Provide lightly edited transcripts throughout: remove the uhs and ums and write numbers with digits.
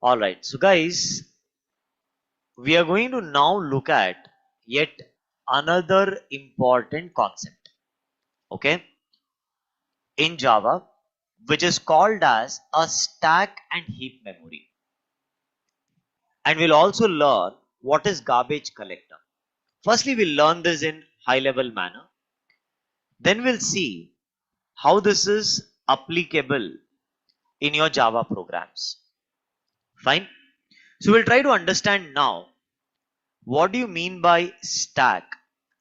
Alright, so guys, we are going to now look at yet another important concept, okay, in Java, which is called as a stack and heap memory. And we'll also learn what is garbage collector. Firstly, we'll learn this in high level manner. Then we'll see how this is applicable in your Java programs. Fine. So we'll try to understand now what do you mean by stack,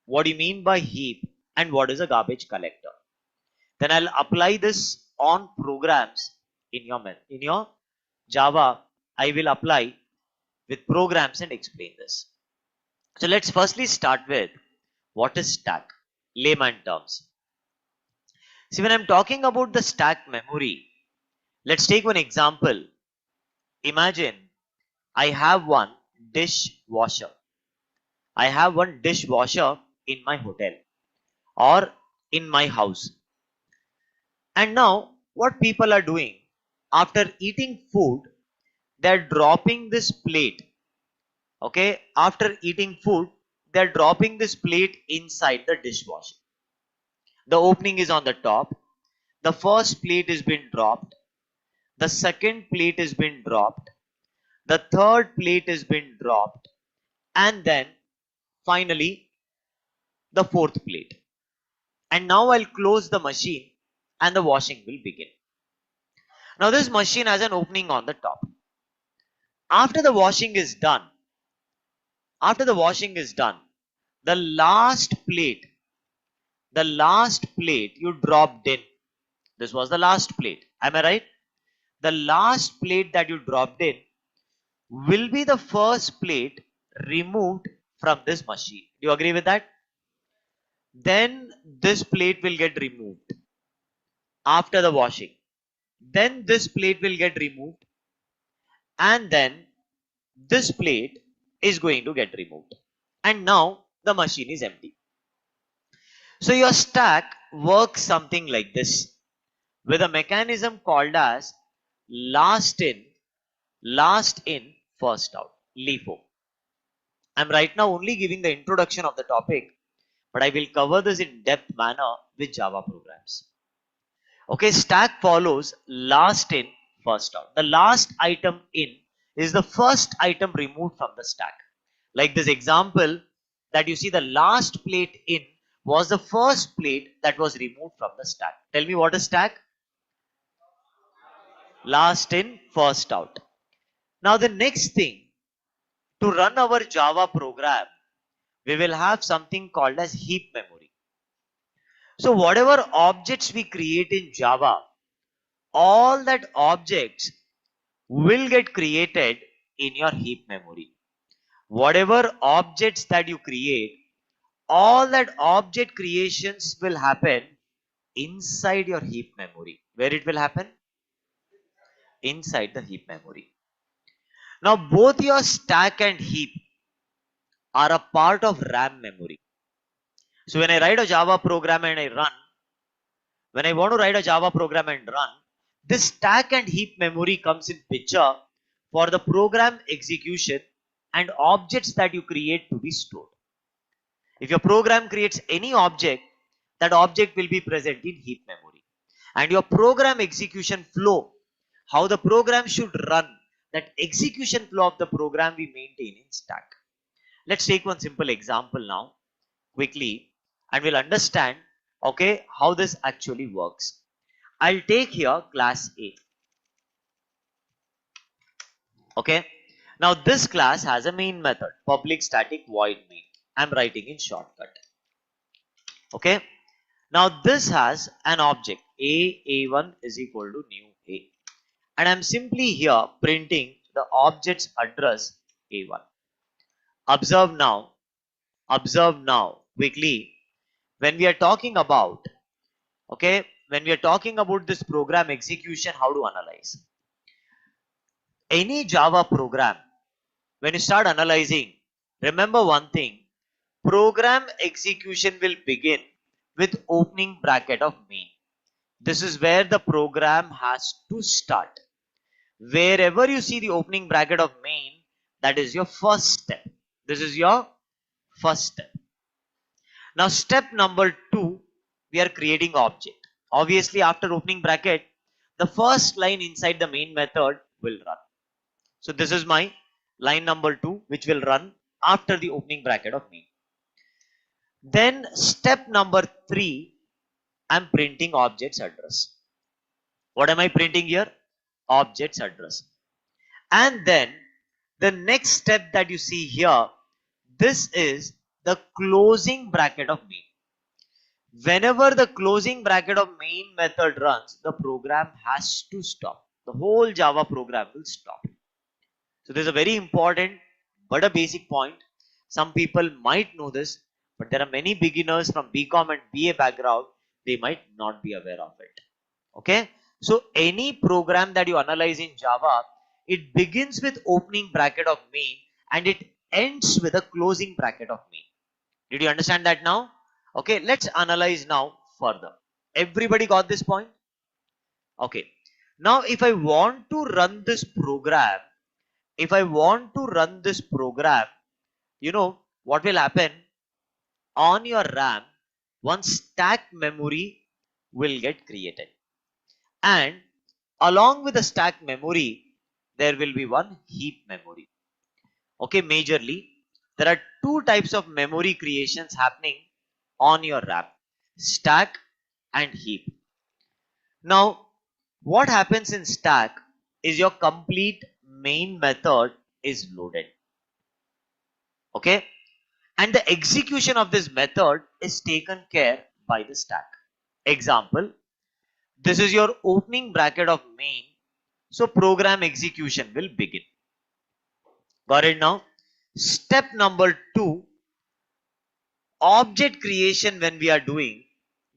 what do you mean by heap, and what is a garbage collector. Then I'll apply this on programs in your Java. I will apply with programs and explain this. So let's firstly start with what is stack, layman terms. See, when I'm talking about the stack memory, let's take one example. Imagine I have one dishwasher. I have one dishwasher in my hotel or in my house. And now, what people are doing after eating food, they're dropping this plate. Okay, after eating food, they're dropping this plate inside the dishwasher. The opening is on the top. The first plate has been dropped. The second plate has been dropped. The third plate has been dropped. And then finally, the fourth plate. And now I'll close the machine and the washing will begin. Now this machine has an opening on the top. After the washing is done, after the washing is done, the last plate you dropped in, this was the last plate. Am I right? The last plate that you dropped in will be the first plate removed from this machine. Do you agree with that? Then this plate will get removed after the washing. Then this plate will get removed, and then this plate is going to get removed. And now the machine is empty. So your stack works something like this with a mechanism called as last in, first out, LIFO. I'm right now only giving the introduction of the topic, but I will cover this in depth manner with Java programs. Okay, stack follows last in, first out. The last item in is the first item removed from the stack. Like this example that you see, the last plate in was the first plate that was removed from the stack. Tell me what is stack? Last in, first out. Now the next thing, to run our Java program, we will have something called as heap memory. So whatever objects we create in Java, all that objects will get created in your heap memory. Whatever objects that you create, all that object creations will happen inside your heap memory. Where it will happen? Inside the heap memory. Now both your stack and heap are a part of RAM memory. So when I write a Java program and I run, when I want to write a Java program and run, this stack and heap memory comes in picture for the program execution and objects that you create to be stored. If your program creates any object, that object will be present in heap memory. And your program execution flow, how the program should run, that execution flow of the program we maintain in stack. Let's take one simple example now, quickly, and we'll understand, okay, how this actually works. I'll take here class A. Okay. Now this class has a main method, public static void main. I'm writing in shortcut. Okay. Now this has an object A1 is equal to new A. And I'm simply here printing the object's address A1. Observe now quickly, when we are talking about, okay, when we are talking about this program execution, how to analyze any Java program. When you start analyzing, remember one thing, program execution will begin with opening bracket of main. This is where the program has to start. Wherever you see the opening bracket of main, that is your first step. This is your first step. Now step number 2, we are creating object. Obviously after opening bracket, the first line inside the main method will run. So this is my line number 2 which will run after the opening bracket of main. Then step number 3, I'm printing object's address. What am I printing here? Object's address. And then the next step that you see here, this is the closing bracket of main. Whenever the closing bracket of main method runs, the program has to stop. The whole Java program will stop. So this is a very important but a basic point. Some people might know this, but there are many beginners from BCom and BA background, they might not be aware of it. Okay, so any program that you analyze in Java, it begins with opening bracket of main and it ends with a closing bracket of main. Did you understand that now? Okay, let's analyze now further. Everybody got this point? Okay, now if I want to run this program, you know what will happen? On your RAM, one stack memory will get created, and along with the stack memory, there will be one heap memory. Okay, majorly, there are two types of memory creations happening on your RAM: stack and heap. Now, what happens in stack is your complete main method is loaded. Okay, and the execution of this method is taken care by the stack. Example, this is your opening bracket of main, so program execution will begin. Got it now? Step number 2, object creation. When we are doing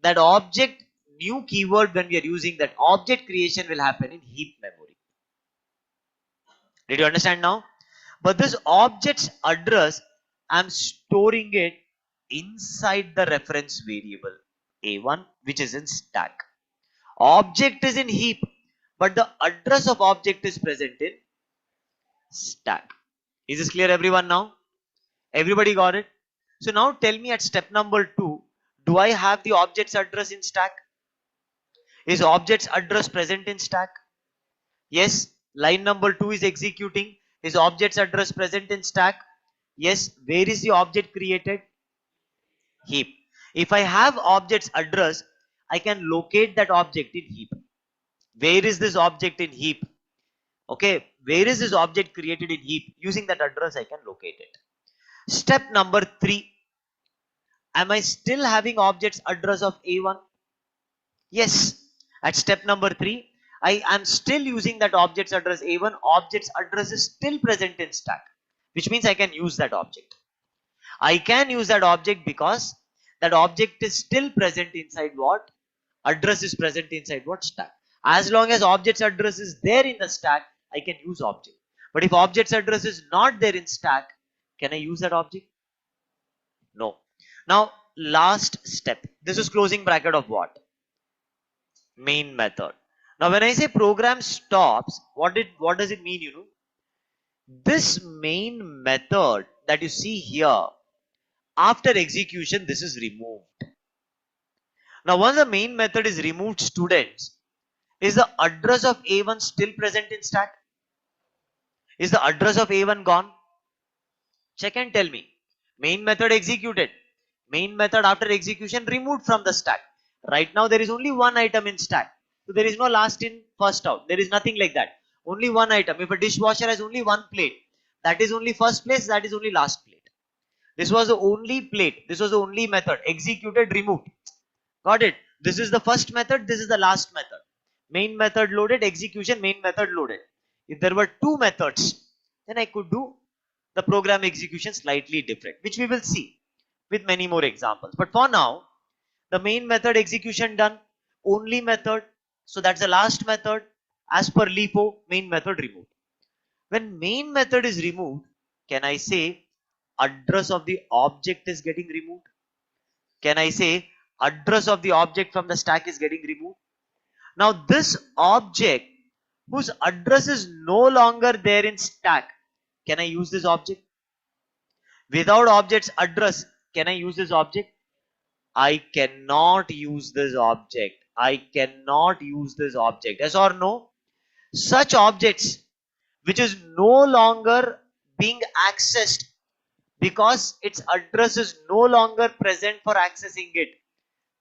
that object, new keyword, when we are using that object creation will happen in heap memory. Did you understand now? But this object's address, I'm storing it inside the reference variable A1, which is in stack. Object is in heap, but the address of object is present in stack. Is this clear, everyone? Now everybody got it? So now tell me, at step number 2, do I have the object's address in stack? Is object's address present in stack? Yes. Line number 2 is executing. Is object's address present in stack? Yes. Where is the object created? Heap. If I have object's address, I can locate that object in heap. Where is this object in heap? Okay, where is this object created in heap? Using that address, I can locate it. Step number 3, am I still having object's address of A1? Yes. At step number 3, I am still using that object's address A1. Object's address is still present in stack, which means I can use that object. I can use that object because that object is still present inside what? Address is present inside what? Stack. As long as object's address is there in the stack, I can use object. But if object's address is not there in stack, can I use that object? No. Now, last step. This is closing bracket of what? Main method. Now, when I say program stops, what does it mean? This main method that you see here, after execution, this is removed. Now, once the main method is removed, students, is the address of A1 still present in stack? Is the address of A1 gone? Check and tell me. Main method executed. Main method after execution removed from the stack. Right now there is only one item in stack. So there is no last in, first out. There is nothing like that. Only one item. If a dishwasher has only one plate, that is only first place, that is only last plate. This was the only plate. This was the only method. Executed, removed. Got it? This is the first method. This is the last method. Main method loaded, execution, main method loaded. If there were two methods, then I could do the program execution slightly different, which we will see with many more examples. But for now, the main method execution done, only method. So that's the last method. As per LIFO, main method removed. When main method is removed, can I say address of the object is getting removed? Can I say address of the object from the stack is getting removed? Now this object whose address is no longer there in stack. Can I use this object? Without object's address, can I use this object? I cannot use this object. I cannot use this object. Yes or no? Such objects which is no longer being accessed because its address is no longer present for accessing it.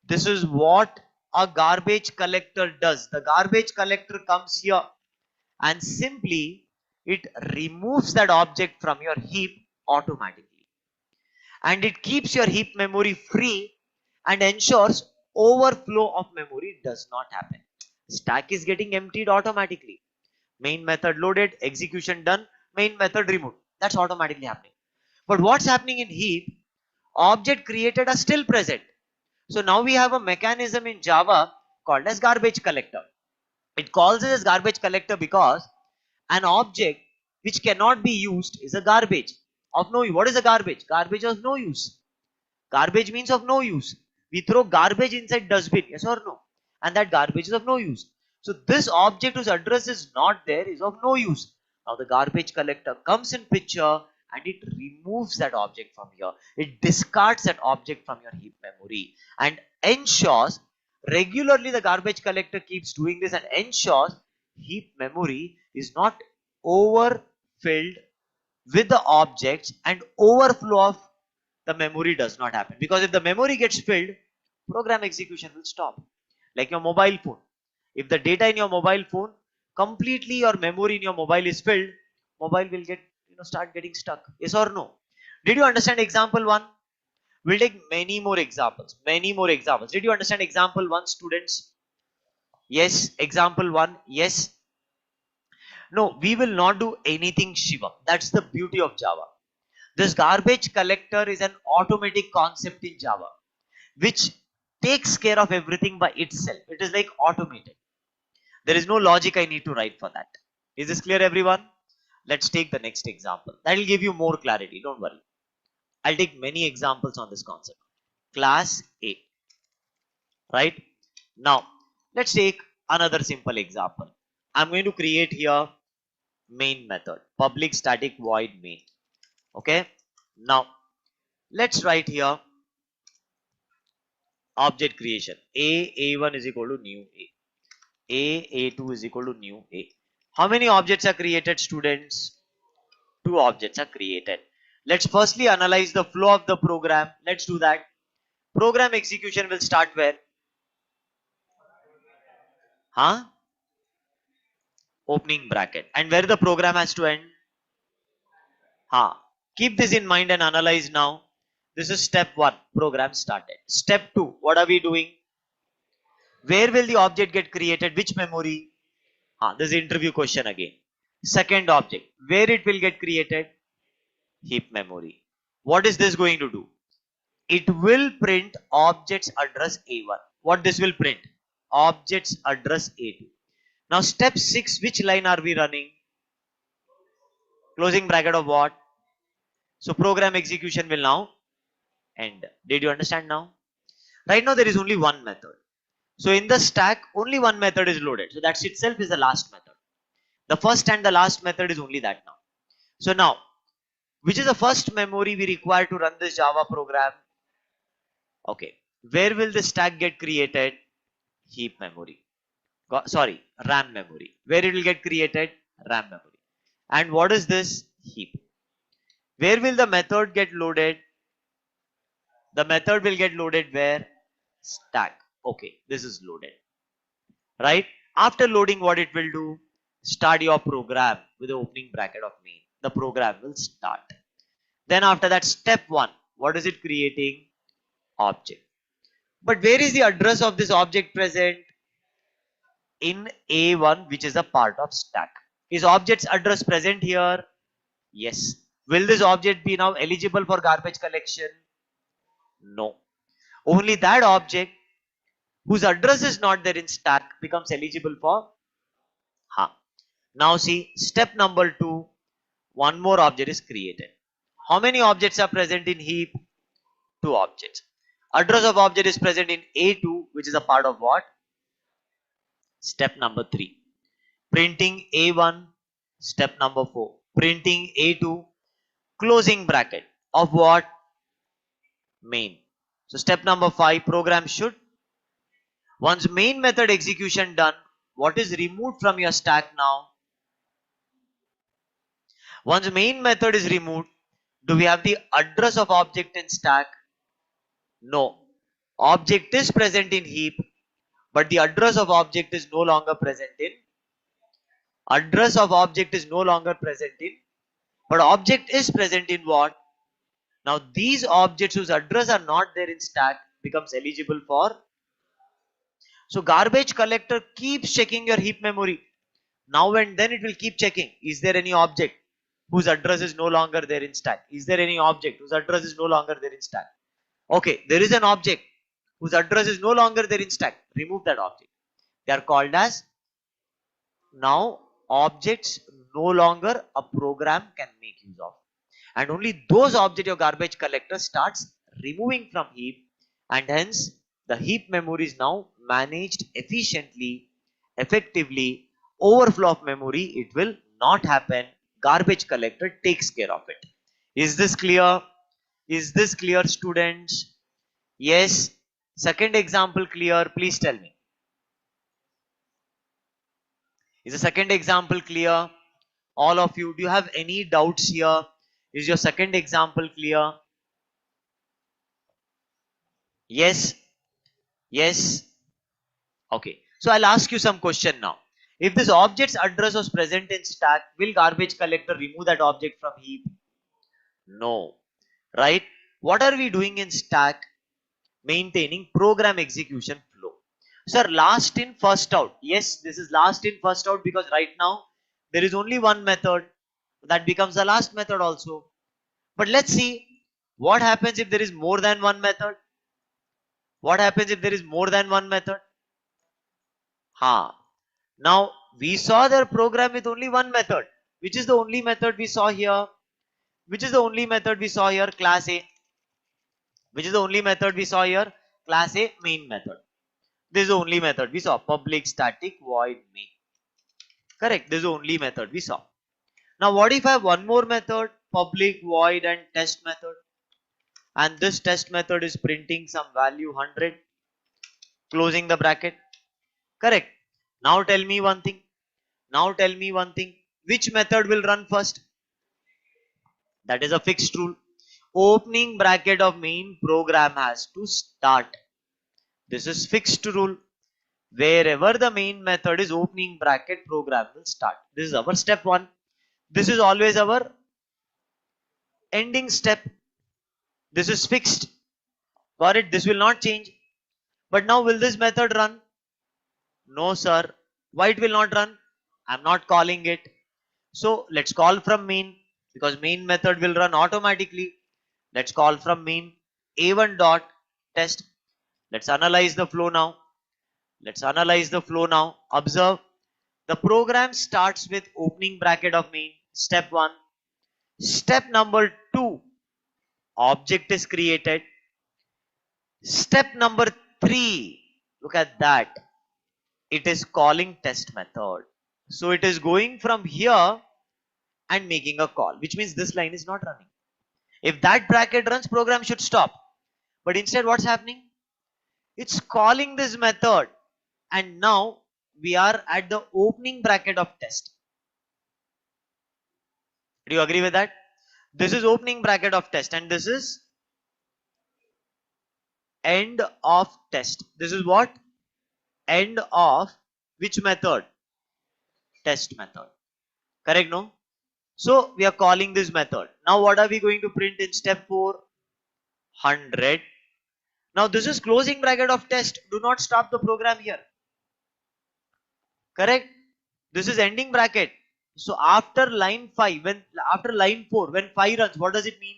This is what a garbage collector does. The garbage collector comes here and simply it removes that object from your heap automatically, and it keeps your heap memory free and ensures overflow of memory does not happen. Stack is getting emptied automatically. Main method loaded, execution done, main method removed. That's automatically happening. But what's happening in heap? Object created are still present. So now we have a mechanism in Java called as garbage collector. It calls it as garbage collector because an object which cannot be used is a garbage of no use. What is a garbage? Garbage of no use. Garbage means of no use. We throw garbage inside dustbin, yes or no? And that garbage is of no use. So this object whose address is not there is of no use. Now the garbage collector comes in picture and it removes that object from here. It discards that object from your heap memory and ensures regularly the garbage collector keeps doing this and ensures heap memory is not overfilled with the objects and overflow of the memory does not happen. Because if the memory gets filled, program execution will stop. Like your mobile phone. If the data in your mobile phone, completely your memory in your mobile is filled, mobile will get, start getting stuck. Yes or no? Did you understand example 1? We'll take many more examples. Many more examples. Did you understand example 1, students? Yes. Example 1. Yes. No, we will not do anything Shivam. That's the beauty of Java. This garbage collector is an automatic concept in Java, which takes care of everything by itself. It is like automated. There is no logic I need to write for that. Is this clear, everyone? Let's take the next example. That will give you more clarity. Don't worry. I'll take many examples on this concept. Class A. Right? Now, let's take another simple example. I'm going to create here main method. Public static void main. Okay? Now, let's write here object creation. A1 is equal to new A2 is equal to new A. How many objects are created, students? 2 objects are created. Let's firstly analyze the flow of the program. Let's do that. Program execution will start where? Huh? Opening bracket. And where the program has to end? Huh. Keep this in mind and analyze now. This is step 1. Program started. Step 2. What are we doing? Where will the object get created? Which memory? This is interview question again. Second object. Where it will get created? Heap memory. What is this going to do? It will print object's address A1. What this will print? Object's address A2. Now step 6, which line are we running? Closing bracket of what? So program execution will now end. Did you understand now? Right now there is only one method. So in the stack, only one method is loaded. So that itself is the last method. The first and the last method is only that now. So now, which is the first memory we require to run this Java program? Okay. Where will the stack get created? Heap memory. Sorry, RAM memory. Where it will get created? RAM memory. And what is this? Heap. Where will the method get loaded? The method will get loaded where? Stack. Okay, this is loaded. Right? After loading, what it will do? Start your program with the opening bracket of main. The program will start. Then after that, step 1. What is it creating? Object. But where is the address of this object present? In A1, which is a part of stack. Is object's address present here? Yes. Will this object be now eligible for garbage collection? No. Only that object whose address is not there in stack becomes eligible for. Now see, step number 2, one more object is created. How many objects are present in heap? 2 objects. Address of object is present in A2, which is a part of what? Step number 3. printing A1, step number 4, printing A2, closing bracket of what? Main. So step number 5, program should, once main method execution done, what is removed from your stack now? Once main method is removed, do we have the address of object in stack? No. Object is present in heap, but the address of object is no longer present in, but object is present in what? Now these objects whose address are not there in stack becomes eligible for. So garbage collector keeps checking your heap memory. Now and then it will keep checking. Is there any object whose address is no longer there in stack? Is there any object whose address is no longer there in stack? Okay, there is an object whose address is no longer there in stack. Remove that object. They are called as now objects no longer a program can make use of. And only those objects your garbage collector starts removing from heap, and hence the heap memory is now managed efficiently, effectively. Overflow of memory, it will not happen. Garbage collector takes care of it. Is this clear? Is this clear, students? Yes. Second example clear? Please tell me. Is the second example clear? All of you, do you have any doubts here? Is your second example clear? Yes. Yes. Okay. So I'll ask you some question now. If this object's address was present in stack, will garbage collector remove that object from heap? No. Right? What are we doing in stack? Maintaining program execution flow. Sir, last in first out. Yes, this is last in first out because right now there is only one method. That becomes the last method also. But let's see what happens if there is more than one method. What happens if there is more than one method? Now we saw their program with only one method. Which is the only method we saw here? Which is the only method we saw here? Class A. Which is the only method we saw here? Class A main method. This is the only method we saw. Public static void main. Correct. This is the only method we saw. Now what if I have one more method? Public void and test method. And this test method is printing some value 100. Closing the bracket. Correct. Now tell me one thing. Now tell me one thing. Which method will run first? That is a fixed rule. Opening bracket of main program has to start. This is fixed rule. Wherever the main method is opening bracket, program will start. This is our step 1. This is always our ending step. This is fixed. Got it? This will not change. But now will this method run? No, sir. Why it will not run? I'm not calling it. So let's call from main, because main method will run automatically. Let's call from main a1 dot test. Let's analyze the flow now. Let's analyze the flow now. Observe, the program starts with opening bracket of main, step 1. Step number 2, object is created. Step number 3, look at that. It is calling test method. So it is going from here and making a call, which means this line is not running. If that bracket runs, program should stop. But instead what's happening? It's calling this method, and now we are at the opening bracket of test. Do you agree with that? This is opening bracket of test and this is end of test. This is what? End of which method? Test method. Correct, no? So we are calling this method. Now what are we going to print in step 4? 100. Now this is closing bracket of test. Do not stop the program here. Correct? This is ending bracket. So after line 5, after line 4, when 5 runs, what does it mean?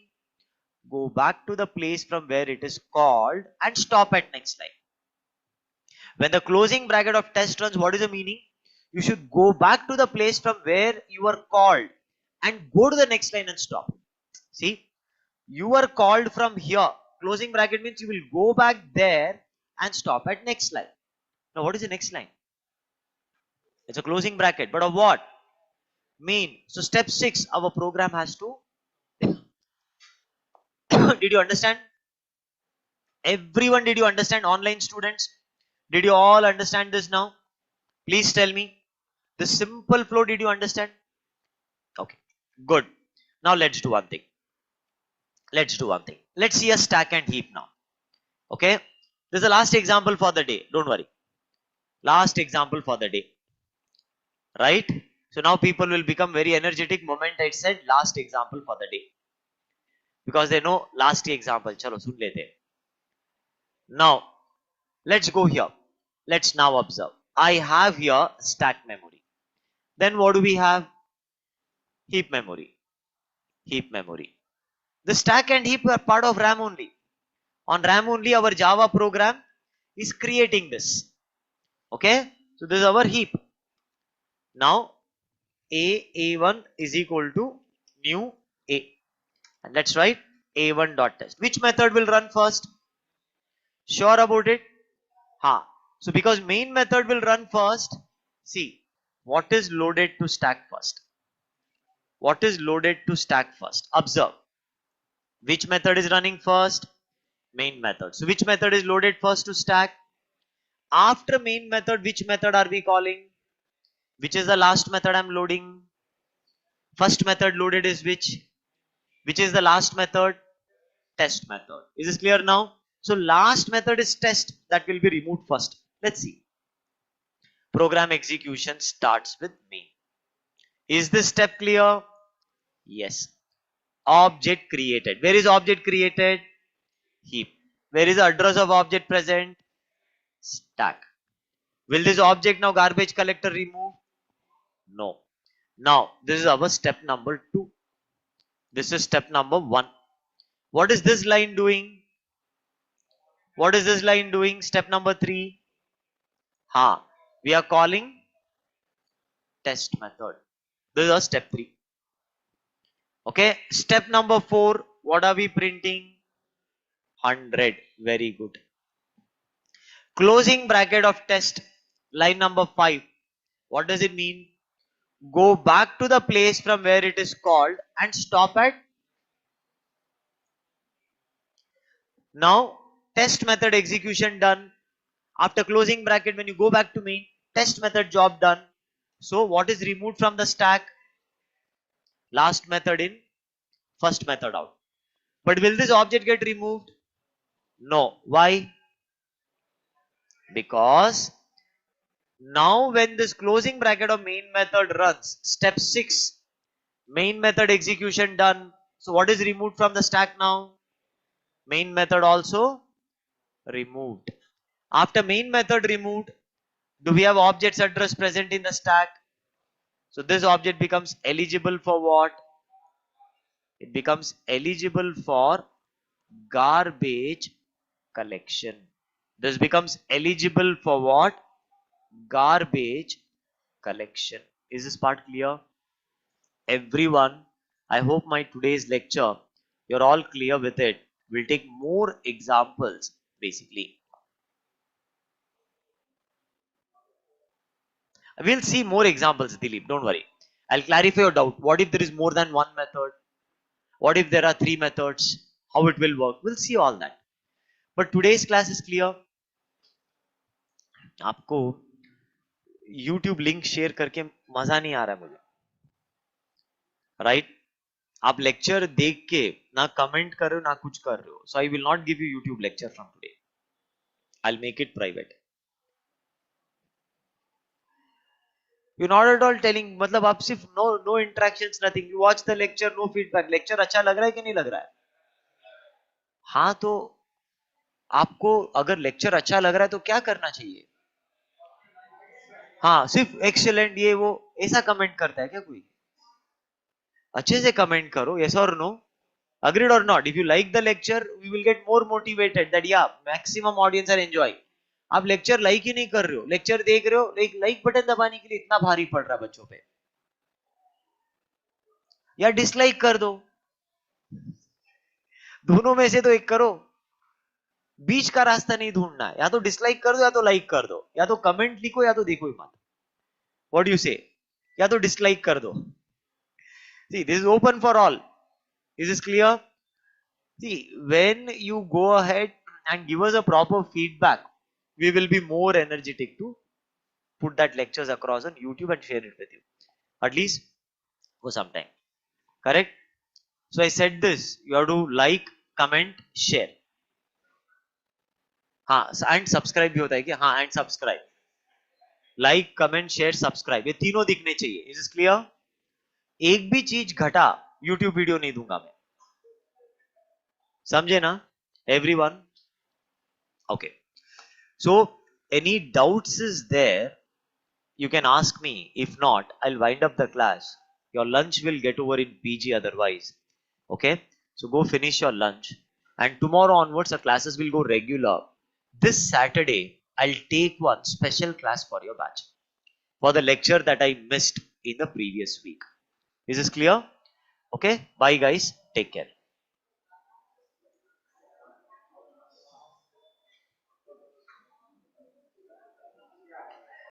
Go back to the place from where it is called and stop at next line. When the closing bracket of test runs, what is the meaning? You should go back to the place from where you were called and go to the next line and stop. See, you were called from here. Closing bracket means you will go back there and stop at next line. Now what is the next line? It's a closing bracket, but of what? Main. So step 6, our program has to did you understand? Everyone, did you understand? Online students, did you all understand this now? Please tell me. The simple flow, did you understand? Okay, good. Now let's do one thing. Let's do one thing. Let's see a stack and heap now. Okay, this is the last example for the day. Don't worry. Last example for the day. Right? So now people will become very energetic moment I said last example for the day. Because they know last example. Chalo, sun lete. Now, let's go here. Let's now observe. I have here stack memory. Then what do we have? Heap memory. Heap memory. The stack and heap are part of RAM only. On RAM only, our Java program is creating this. Okay? So this is our heap. Now, A1 is equal to new A. And let's write A1 dot test. Which method will run first? Sure about it? Ha. So because main method will run first, see what is loaded to stack first. What is loaded to stack first? Observe. Which method is running first? Main method. So which method is loaded first to stack? After main method, which method are we calling? Which is the last method I'm loading? First method loaded is which? Which is the last method? Test method. Is this clear now? So last method is test, that will be removed first. Let's see. Program execution starts with main. Is this step clear? Yes. Object created. Where is object created? Heap. Where is the address of object present? Stack. Will this object now garbage collector remove? No. Now, this is our step number 2. This is step number 1. What is this line doing? What is this line doing? Step number 3. We are calling test method. This is our step 3. Okay. Step number 4. What are we printing? 100. Very good. Closing bracket of test. Line number 5. What does it mean? Go back to the place from where it is called and stop at. Now, test method execution done. After closing bracket, when you go back to main, test method job done. So what is removed from the stack? Last method in, first method out. But will this object get removed? No. Why? Because now when this closing bracket of main method runs, step 6, main method execution done. So what is removed from the stack now? Main method also removed. After main method removed, do we have object's address present in the stack? So this object becomes eligible for what? It becomes eligible for garbage collection. This becomes eligible for what? Garbage collection. Is this part clear? Everyone, I hope my today's lecture, you're all clear with it. We'll take more examples basically. We'll see more examples, Dilip. Don't worry. I'll clarify your doubt. What if there is more than one method? What if there are 3 methods? How it will work? We'll see all that. But today's class is clear. आपको YouTube link share करके मजा नहीं आ रहा है मुझे, right? आप lecture देख के ना कमेंट कर रहे हो ना कुछ कर रहे हो, so I will not give you YouTube lecture from today. I will make it private. You not at all telling, मतलब आप सिर्फ no interactions, nothing. You watch the lecture, no feedback. Lecture अच्छा लग रहा है कि नहीं लग रहा है? हाँ, तो आपको अगर लेक्चर अच्छा लग रहा है तो क्या करना चाहिए? हाँ, सिर्फ एक्सीलेंट ये वो ऐसा कमेंट करता है क्या कोई? अच्छे से कमेंट करो, yes or no, agreed or not. If you like the lecture, we will get more motivated that yeah, maximum audience are enjoying. आप लेक्चर लाइक ही नहीं कर रहे हो, लेक्चर देख रहे हो, लाइक बटन दबाने के लिए इतना भारी पड़ रहा है बच्चों पे, या डिसलाइक कर दो. दोनों में से तो एक करो. बीच का रास्ता नहीं ढूंढना है. या तो डिसलाइक कर दो या तो लाइक कर दो, या तो कमेंट लिखो या तो देखो ही मत. What do you say? या तो dislike कर दो. See, this is open for all. Is this clear? See, when you go ahead and give us a proper feedback, we will be more energetic to put that lectures across on YouTube and share it with you. At least for some time. Correct? So I said this. You have to like, comment, share. हाँ and subscribe भी होता है क्या? हाँ and subscribe. Like, comment, share, subscribe. ये तीनों दिखने चाहिए. Is this clear? एक भी चीज घटा YouTube वीडियो नहीं दूंगा मैं. समझे ना? Everyone? Okay. So any doubts is there? You can ask me. If not, I'll wind up the class. Your lunch will get over in PG otherwise. Okay? So go finish your lunch. And tomorrow onwards, the classes will go regular. This Saturday, I'll take one special class for your batch for the lecture that I missed in the previous week. Is this clear? Okay? Bye guys. Take care.